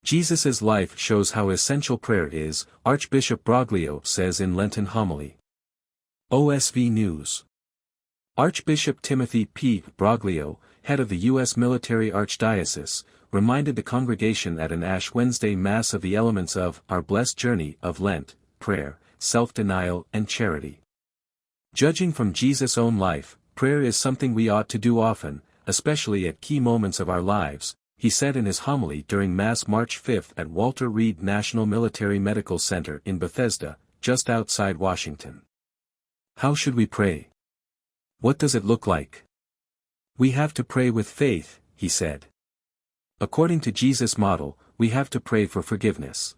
Jesus' life shows how essential prayer is, Archbishop Broglio says in Lenten homily. OSV News. Archbishop Timothy P. Broglio, head of the U.S. Military Archdiocese, reminded the congregation at an Ash Wednesday Mass of the elements of our blessed journey of Lent, prayer, self-denial and charity. Judging from Jesus' own life, prayer is something we ought to do often, especially at key moments of our lives, he said in his homily during Mass March 5 at Walter Reed National Military Medical Center in Bethesda, just outside Washington. How should we pray? What does it look like? We have to pray with faith, he said. According to Jesus' model, we have to pray for forgiveness.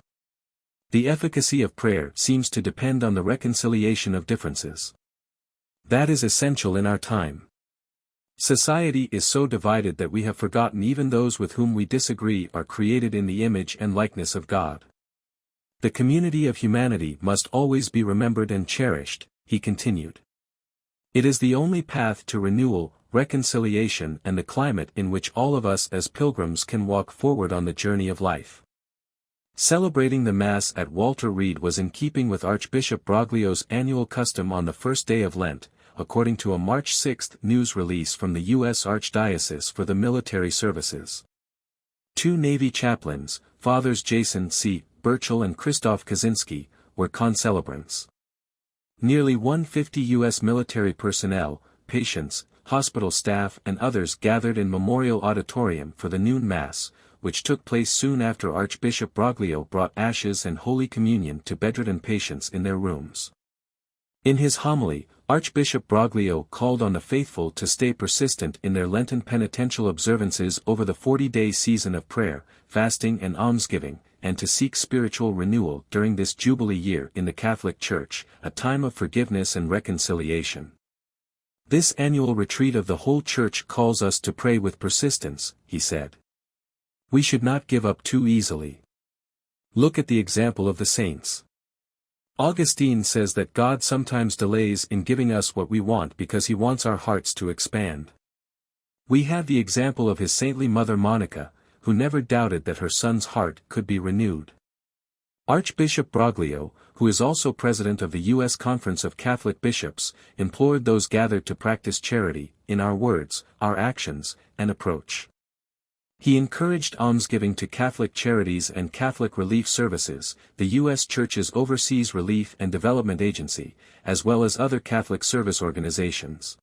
The efficacy of prayer seems to depend on the reconciliation of differences. That is essential in our time. Society is so divided that we have forgotten even those with whom we disagree are created in the image and likeness of God. The community of humanity must always be remembered and cherished, he continued. It is the only path to renewal, reconciliation and the climate in which all of us as pilgrims can walk forward on the journey of life. Celebrating the Mass at Walter Reed was in keeping with Archbishop Broglio's annual custom on the first day of Lent, according to a March 6 news release from the U.S. Archdiocese for the Military Services. Two Navy chaplains, Fathers Jason C. Burchell and Christoph Kaczynski, were concelebrants. Nearly 150 U.S. military personnel, patients, hospital staff and others gathered in Memorial Auditorium for the noon Mass, which took place soon after Archbishop Broglio brought ashes and Holy Communion to bedridden patients in their rooms. In his homily, Archbishop Broglio called on the faithful to stay persistent in their Lenten penitential observances over the 40-day season of prayer, fasting and almsgiving, and to seek spiritual renewal during this Jubilee year in the Catholic Church, a time of forgiveness and reconciliation. This annual retreat of the whole Church calls us to pray with persistence, he said. We should not give up too easily. Look at the example of the saints. Augustine says that God sometimes delays in giving us what we want because he wants our hearts to expand. We have the example of his saintly mother Monica, who never doubted that her son's heart could be renewed. Archbishop Broglio, who is also president of the U.S. Conference of Catholic Bishops, implored those gathered to practice charity, in our words, our actions, and approach. He encouraged almsgiving to Catholic Charities and Catholic Relief Services, the U.S. Church's Overseas Relief and Development Agency, as well as other Catholic service organizations.